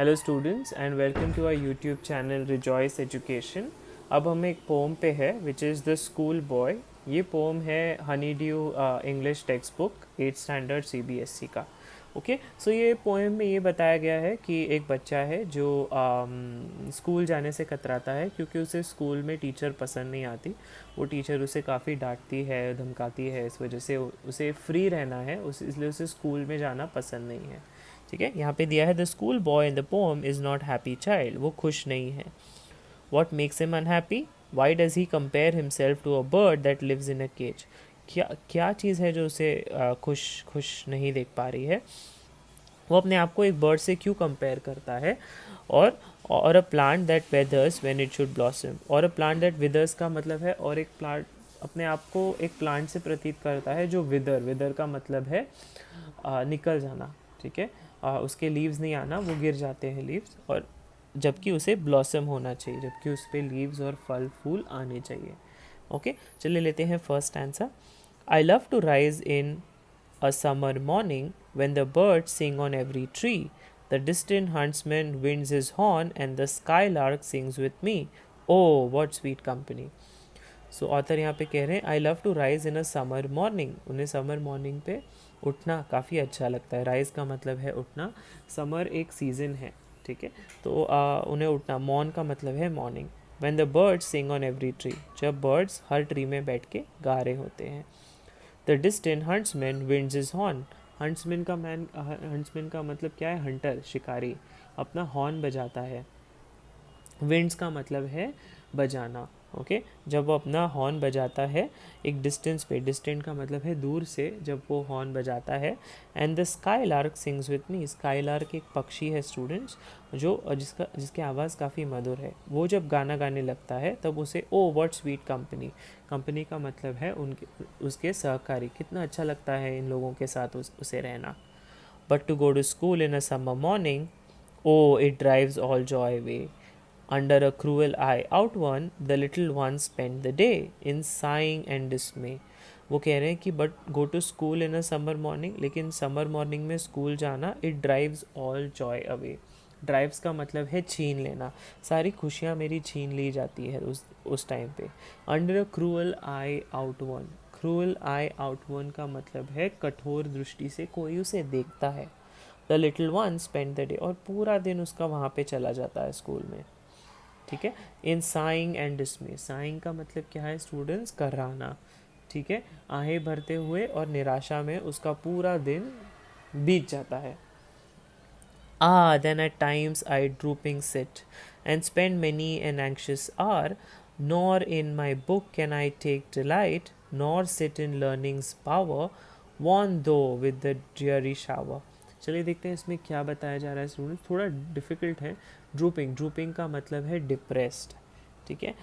Hello students and welcome to our YouTube channel Rejoice Education. अब हम एक poem पे है which is the school boy. ये पोम है Honeydew English textbook 8th standard CBSE का। Okay so ये पोएम में ये बताया गया है कि एक बच्चा है जो स्कूल जाने से कतराता है क्योंकि उसे स्कूल में टीचर पसंद नहीं आती। वो टीचर उसे काफ़ी डांटती है, धमकाती है, इस वजह से उसे फ्री रहना है, इसलिए उसे स्कूल में जाना पसंद नहीं है। ठीक है, यहाँ पे दिया है the school boy in the poem is not happy child. वो खुश नहीं है। What makes him unhappy? Why does he compare himself to a bird that lives in a cage? क्या क्या चीज़ है जो उसे खुश नहीं देख पा रही है? वो अपने आप को एक बर्ड से क्यों कंपेयर करता है? और a plant that वेदर्स when it should blossom. और अ प्लांट दैट विदर्स का मतलब है, और एक प्लांट अपने आप को एक प्लांट से प्रतीत करता है जो विदर का मतलब है निकल जाना। ठीक है, उसके लीव्स नहीं आना, वो गिर जाते हैं लीव्स, और जबकि उसे ब्लॉसम होना चाहिए, जबकि उस पर लीव्स और फल फूल आने चाहिए। ओके, चलिए लेते हैं first answer. I love to rise in a summer morning when the birds sing on every tree. The distant huntsman winds his horn and the skylark sings with me. Oh, what sweet company. So author यहाँ पे कह रहे हैं I love to rise in a summer morning. उन्हें summer morning पे उठना काफ़ी अच्छा लगता है। राइज का मतलब है उठना, समर एक सीज़न है। ठीक है, तो उन्हें उठना, मॉर्न का मतलब है morning. When the birds sing on every tree, जब बर्ड्स हर ट्री में बैठ के गा रहे होते हैं। The distant huntsman winds his horn. Huntsman का मतलब क्या है? हंटर, शिकारी, अपना हॉर्न बजाता है। विंड्स का मतलब है बजाना। ओके, जब वो अपना हॉर्न बजाता है एक डिस्टेंस पे, डिस्टेंट का मतलब है दूर से, जब वो हॉर्न बजाता है। And the sky lark sings with me. Sky lark एक पक्षी है स्टूडेंट्स, जिसकी आवाज़ काफ़ी मधुर है। वो जब गाना गाने लगता है तब उसे oh what sweet company. Company का मतलब है उसके सहकारी। कितना अच्छा लगता है इन लोगों के साथ उसे रहना। But to go to school in a summer morning, oh it drives all joy away. Under a cruel eye out one, the little ones spent the day in sighing and dismay. वो कह रहे हैं कि but go to school in a summer morning, लेकिन summer morning में school जाना, it drives all joy away. Drives का मतलब है छीन लेना, सारी खुशियाँ मेरी छीन ली जाती है उस टाइम पे। Under a cruel I out one. Cruel I out one का मतलब है कठोर दृष्टि से कोई उसे देखता है। The little one spend the day, और पूरा दिन उसका वहाँ पे चला जाता है स्कूल में। ठीक है, इन साइंग एंड डिस्मे। साइंग का मतलब क्या है स्टूडेंट्स? कराना। ठीक है, आहें भरते हुए और निराशा में उसका पूरा दिन बीत जाता है। Then at times I drooping sit and spend many an anxious hour, nor in my book can I take delight, nor sit in learning's power, worn though with the dreary shower. चलिए देखते हैं इसमें क्या बताया जा रहा है student. थोड़ा डिफिकल्ट है। ड्रूपिंग का मतलब है डिप्रेस्ड। ठीक है,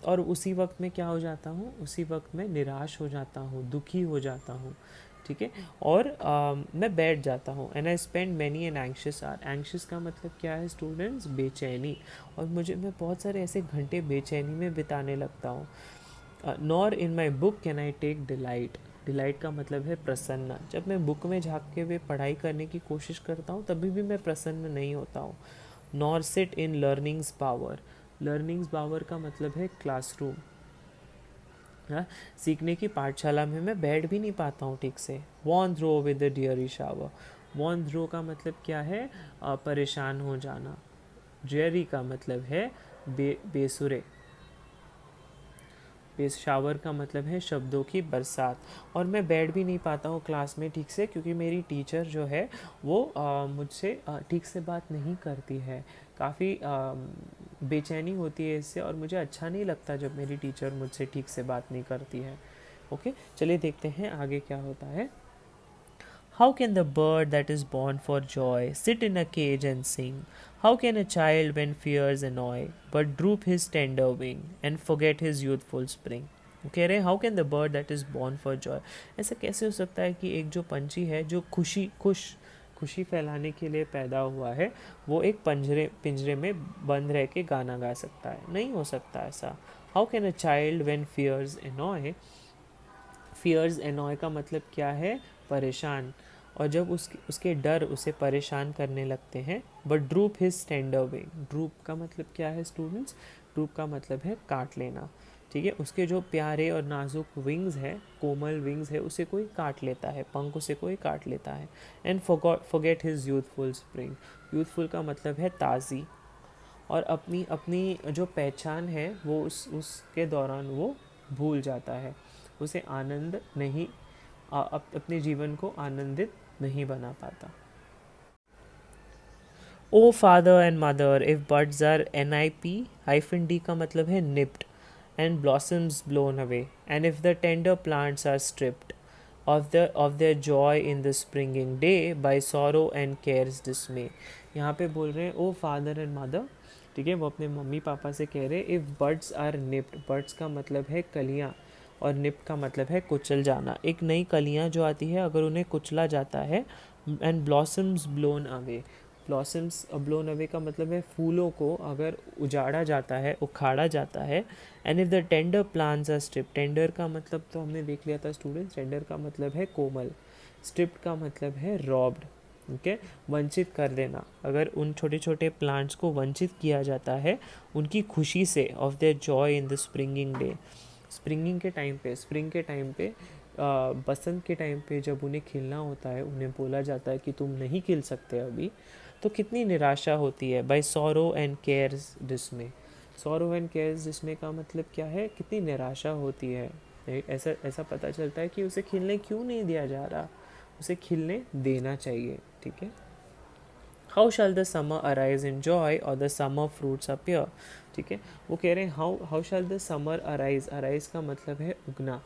और उसी वक्त में क्या हो जाता हूँ, उसी वक्त में निराश हो जाता हूँ, दुखी हो जाता हूँ। ठीक है, और मैं बैठ जाता हूँ। And I spend many an anxious hour. Anxious का मतलब क्या है स्टूडेंट्स? बेचैनी। और मैं बहुत सारे ऐसे घंटे बेचैनी में बिताने लगता हूँ। Nor in my book can I take delight. Delight का मतलब है प्रसन्न। जब मैं बुक में झाँक के हुए पढ़ाई करने की कोशिश करता हूँ तभी भी मैं प्रसन्न नहीं होता हूँ। Nor sit in learnings power. Learnings power का मतलब है क्लासरूम। हाँ, सीखने की पाठशाला में मैं बैठ भी नहीं पाता हूँ ठीक से। Worn through with the dreary shower. Worn through का मतलब क्या है? परेशान हो जाना। डियरी का मतलब है बेसुरे। शावर का मतलब है शब्दों की बरसात। और मैं बैठ भी नहीं पाता हूँ क्लास में ठीक से, क्योंकि मेरी टीचर जो है वो मुझसे ठीक से बात नहीं करती है। काफ़ी बेचैनी होती है इससे, और मुझे अच्छा नहीं लगता जब मेरी टीचर मुझसे ठीक से बात नहीं करती है। ओके, चलिए देखते हैं आगे क्या होता है। How can the bird that is born for joy sit in a cage and sing? How can a child, when fears annoy, but droop his tender wing and forget his youthful spring? वो कह रहे हैं how can the bird that is born for Joy. ऐसा कैसे हो सकता है कि एक जो पंछी है जो खुशी फैलाने के लिए पैदा हुआ है, वो एक पिंजरे में बंद रह के गाना गा सकता है? नहीं हो सकता ऐसा। How can a child when fears annoy. Fears annoy का मतलब क्या है? परेशान। और जब उसके डर उसे परेशान करने लगते हैं, but drupe his tender wing. Drupe का मतलब क्या है स्टूडेंट्स? ड्रूप का मतलब है काट लेना, ठीक है। उसके जो प्यारे और नाजुक विंग्स है, कोमल विंग्स है, उसे कोई काट लेता है, पंख उसे कोई काट लेता है। And forget his youthful spring. Youthful का मतलब है ताज़ी, और अपनी अपनी जो पहचान है वो उसके दौरान वो भूल जाता है, उसे आनंद नहीं अपने जीवन को आनंदित नहीं बना पाता। O father and mother if birds are NIP -D का मतलब है nipped and blossoms blown away, and if the tender plants are stripped of their joy in the springing day by sorrow and care's dismay। यहाँ पे बोल रहे हैं ओ father and mother, ठीक है, वो अपने मम्मी पापा से कह रहे हैं if birds are nipped, birds का मतलब है कलियाँ, और निप्ड का मतलब है कुचल जाना। एक नई कलियाँ जो आती है अगर उन्हें कुचला जाता है, and blossoms blown away, blossoms blown away का मतलब है फूलों को अगर उजाड़ा जाता है, उखाड़ा जाता है। And if the tender plants are stripped, tender का मतलब तो हमने देख लिया था स्टूडेंट्स, टेंडर का मतलब है कोमल, स्ट्रिप्ड का मतलब है रॉब्ड, ठीक है, वंचित कर देना। अगर उन छोटे छोटे प्लांट्स को वंचित किया जाता है उनकी खुशी से, of their joy in the springing day, springing के टाइम पे, स्प्रिंग के टाइम पे, बसंत के टाइम पे जब उन्हें खिलना होता है, उन्हें बोला जाता है कि तुम नहीं खिल सकते अभी, तो कितनी निराशा होती है। By sorrow and cares dismay, sorrow and cares dismay का मतलब क्या है? कितनी निराशा होती है, राइट। ऐसा ऐसा पता चलता है कि उसे खिलने क्यों नहीं दिया जा रहा, उसे खिलने देना चाहिए, ठीक है। How shell the summer arise in joy और द समर फ्रूट्स अपीयर, ठीक है। वो कह रहे हैं how shell the summer arise, arise का मतलब है उगना,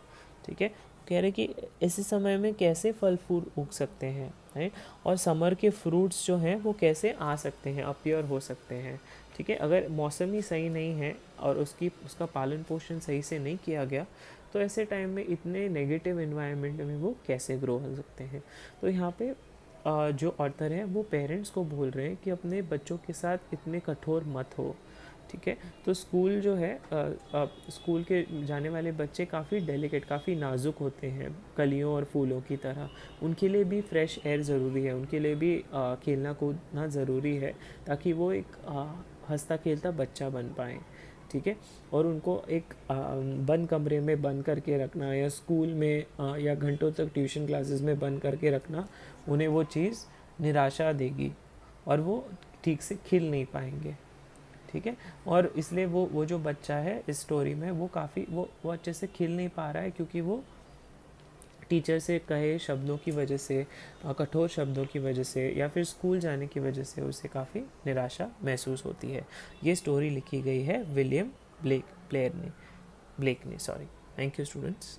ठीक है। कह रहे हैं कि ऐसे समय में कैसे फल फूल उग सकते हैं, राइट, और समर के फ्रूट्स जो हैं वो कैसे आ सकते हैं, अपीयर हो सकते हैं, ठीक है। अगर मौसम ही सही नहीं है और उसका पालन पोषण सही से नहीं किया गया, तो ऐसे टाइम में इतने नेगेटिव इन्वायरमेंट में वो कैसे ग्रो हो सकते हैं। तो यहाँ पे जो ऑथर है वो पेरेंट्स को बोल रहे हैं कि अपने बच्चों के साथ इतने कठोर मत हो, ठीक है। तो स्कूल जो है, स्कूल के जाने वाले बच्चे काफ़ी डेलिकेट, काफ़ी नाजुक होते हैं, कलियों और फूलों की तरह। उनके लिए भी फ्रेश एयर ज़रूरी है, उनके लिए भी खेलना कूदना ज़रूरी है, ताकि वो एक हंसता खेलता बच्चा बन पाएँ, ठीक है। और उनको एक बंद कमरे में बंद करके रखना, या स्कूल में या घंटों तक ट्यूशन क्लासेस में बंद करके रखना, उन्हें वो चीज़ निराशा देगी और वो ठीक से खिल नहीं पाएंगे, ठीक है। और इसलिए वो जो बच्चा है इस स्टोरी में वो काफ़ी वो अच्छे से खिल नहीं पा रहा है, क्योंकि वो टीचर से कहे शब्दों की वजह से, कठोर शब्दों की वजह से, या फिर स्कूल जाने की वजह से उसे काफ़ी निराशा महसूस होती है। ये स्टोरी लिखी गई है विलियम ब्लेक ने, सॉरी। Thank you students.